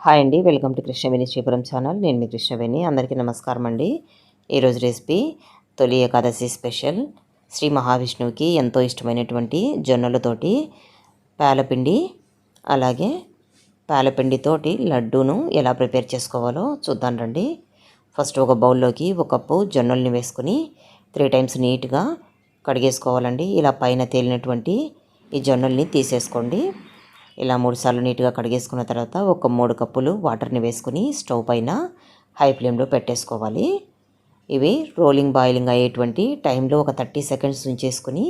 Hi అండి, welcome to Krishnaveni Sripuram channel. నేను మీ కృష్ణవేణి. అందరికీ నమస్కారం అండి. ఈరోజు రెసిపీ తొలి ఏకాదశి స్పెషల్. శ్రీ మహావిష్ణువుకి ఎంతో ఇష్టమైనటువంటి జొన్నలతోటి పేలపిండి, అలాగే పేలపిండితోటి లడ్డూను ఎలా ప్రిపేర్ చేసుకోవాలో చూద్దాం రండి. ఫస్ట్ ఒక బౌల్లోకి 1 కప్పు జొన్నల్ని వేసుకుని 3 టైమ్స్ నీట్గా కడిగేసుకోవాలండి. ఇలా పైన తేలినటువంటి ఈ జొన్నల్ని తీసేసుకోండి. ఇలా 3 సార్లు నీట్గా కడిగేసుకున్న తర్వాత ఒక 3 కప్పులు వాటర్ని వేసుకుని స్టవ్ పైన హై ఫ్లేమ్లో పెట్టేసుకోవాలి. ఇవి రోలింగ్ బాయిలింగ్ అయ్యేటువంటి టైంలో ఒక 30 సెకండ్స్ ఉంచేసుకుని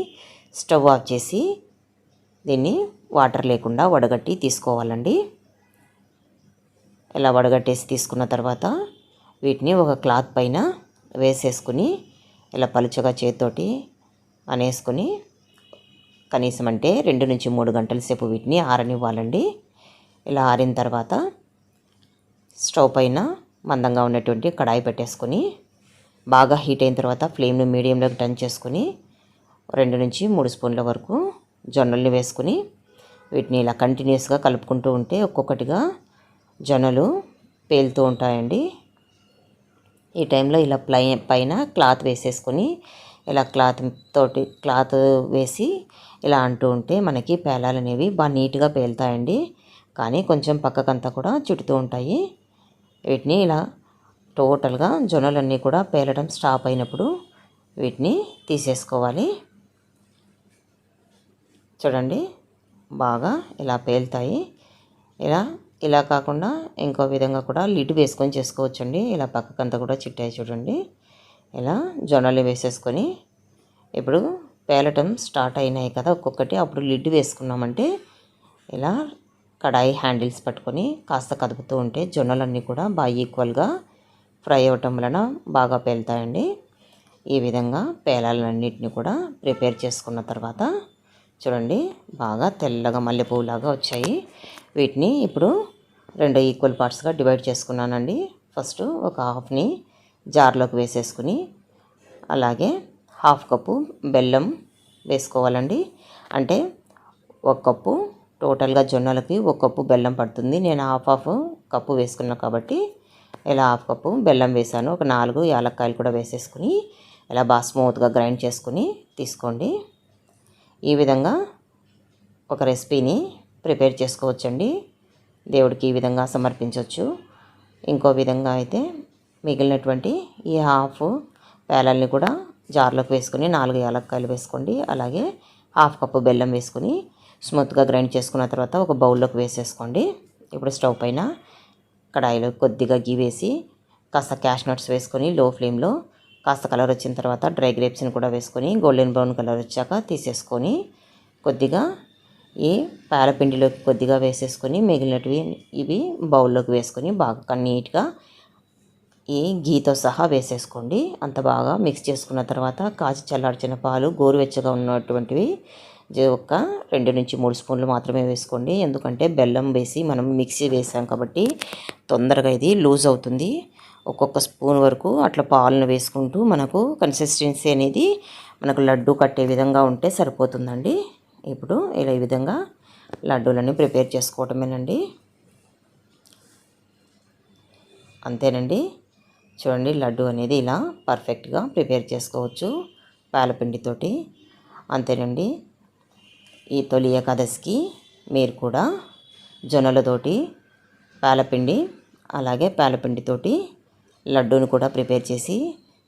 స్టవ్ ఆఫ్ చేసి దీన్ని వాటర్ లేకుండా వడగట్టి తీసుకోవాలండి. ఇలా వడగట్టేసి తీసుకున్న తర్వాత వీటిని ఒక క్లాత్ పైన వేసేసుకుని ఇలా పలుచగా చేతితోటి అనేసుకుని కనీసం అంటే 2 నుంచి 3 గంటల సేపు వీటిని ఆరనివ్వాలండి. ఇలా ఆరిన తర్వాత స్టవ్ పైన మందంగా ఉన్నటువంటి కడాయి పెట్టేసుకొని బాగా హీట్ అయిన తర్వాత ఫ్లేమ్ను మీడియంలోకి టర్న్ చేసుకుని 2 నుంచి 3 స్పూన్ల వరకు జొన్నల్ని వేసుకుని వీటిని ఇలా కంటిన్యూస్గా కలుపుకుంటూ ఉంటే ఒక్కొక్కటిగా జొన్నలు పేలుతూ ఉంటాయండి. ఈ టైంలో ఇలా పైన క్లాత్ వేసేసుకొని ఇలా క్లాత్ వేసి ఇలా అంటూ ఉంటే మనకి పేలాలు అనేవి బాగా నీట్గా పేలుతాయండి. కానీ కొంచెం పక్కకంతా కూడా చుడుతూ ఉంటాయి. వీటిని ఇలా టోటల్గా జొన్నలన్నీ కూడా పేలడం స్టాప్ అయినప్పుడు వీటిని తీసేసుకోవాలి. చూడండి, బాగా ఇలా పేలుతాయి. ఇలా కాకుండా ఇంకో విధంగా కూడా లిడ్ వేసుకొని చేసుకోవచ్చండి. ఇలా పక్కకంతా కూడా చిట్టాయి చూడండి. ఇలా జొన్నలు వేసేసుకొని ఇప్పుడు పేలటం స్టార్ట్ అయినాయి కదా ఒక్కొక్కటి, అప్పుడు లిడ్ వేసుకున్నామంటే ఇలా కడాయి హ్యాండిల్స్ పట్టుకొని కాస్త కదుపుతూ ఉంటే జొన్నలన్నీ కూడా బాగా ఈక్వల్గా ఫ్రై అవ్వటం వలన బాగా పేలుతాయండి. ఈ విధంగా పేలాలన్నింటినీ కూడా ప్రిపేర్ చేసుకున్న తర్వాత చూడండి, బాగా తెల్లగా మల్లెపూలాగా వచ్చాయి. వీటిని ఇప్పుడు 2 ఈక్వల్ పార్ట్స్గా డివైడ్ చేసుకున్నానండి. ఫస్ట్ ఒక హాఫ్ని జార్లోకి వేసేసుకుని అలాగే 1/2 కప్పు బెల్లం వేసుకోవాలండి. అంటే 1 కప్పు టోటల్గా జొన్నలకి 1 కప్పు బెల్లం పడుతుంది. నేను హాఫ్ కప్పు వేసుకున్నా కాబట్టి ఇలా 1/2 కప్పు బెల్లం వేసాను. ఒక 4 యాలక్కాయలు కూడా వేసేసుకుని ఇలా బాగా స్మూత్గా గ్రైండ్ చేసుకుని తీసుకోండి. ఈ విధంగా ఒక రెసిపీని ప్రిపేర్ చేసుకోవచ్చండి. దేవుడికి ఈ విధంగా సమర్పించవచ్చు. ఇంకో విధంగా అయితే మిగిలినటువంటి ఈ హాఫ్ పేలల్ని కూడా జార్లోకి వేసుకుని 4 యాలక్కాయలు వేసుకోండి. అలాగే 1/2 కప్పు బెల్లం వేసుకుని స్మూత్గా గ్రైండ్ చేసుకున్న తర్వాత ఒక బౌల్లోకి వేసేసుకోండి. ఇప్పుడు స్టవ్ పైన కడాయిలో కొద్దిగా గీ వేసి కాస్త క్యాష్నట్స్ వేసుకొని లో ఫ్లేమ్లో కాస్త కలర్ వచ్చిన తర్వాత డ్రై గ్రేప్స్ని కూడా వేసుకొని గోల్డెన్ బ్రౌన్ కలర్ వచ్చాక తీసేసుకొని కొద్దిగా ఈ పేలపిండిలోకి కొద్దిగా వేసేసుకొని మిగిలినవి ఇవి బౌల్లోకి వేసుకొని బాగా నీట్గా ఈ గీతో సహా వేసేసుకోండి. అంత బాగా మిక్స్ చేసుకున్న తర్వాత కాచి చల్లార్చిన పాలు గోరువెచ్చగా ఉన్నటువంటివి ఒక 2 నుంచి 3 స్పూన్లు మాత్రమే వేసుకోండి. ఎందుకంటే బెల్లం వేసి మనం మిక్సీ వేసాం కాబట్టి తొందరగా ఇది లూజ్ అవుతుంది. ఒక్కొక్క స్పూన్ వరకు అట్లా పాలను వేసుకుంటూ మనకు కన్సిస్టెన్సీ అనేది మనకు లడ్డు కట్టే విధంగా ఉంటే సరిపోతుందండి. ఇప్పుడు ఇలా ఈ విధంగా లడ్డూలన్నీ ప్రిపేర్ చేసుకోవటమేనండి. అంతేనండి. చూడండి, లడ్డు అనేది ఇలా పర్ఫెక్ట్గా ప్రిపేర్ చేసుకోవచ్చు పేలపిండితోటి. అంతేనండి. ఈ తొలి ఏకాదశికి మీరు కూడా జొన్నలతోటి పేలపిండి అలాగే పేలపిండితోటి లడ్డూను కూడా ప్రిపేర్ చేసి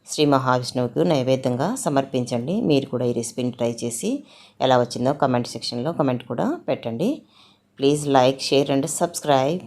శ్రీ మహావిష్ణువుకు నైవేద్యంగా సమర్పించండి. మీరు కూడా ఈ రెసిపీని ట్రై చేసి ఎలా వచ్చిందో కమెంట్ సెక్షన్లో కమెంట్ కూడా పెట్టండి. Please like, share and subscribe.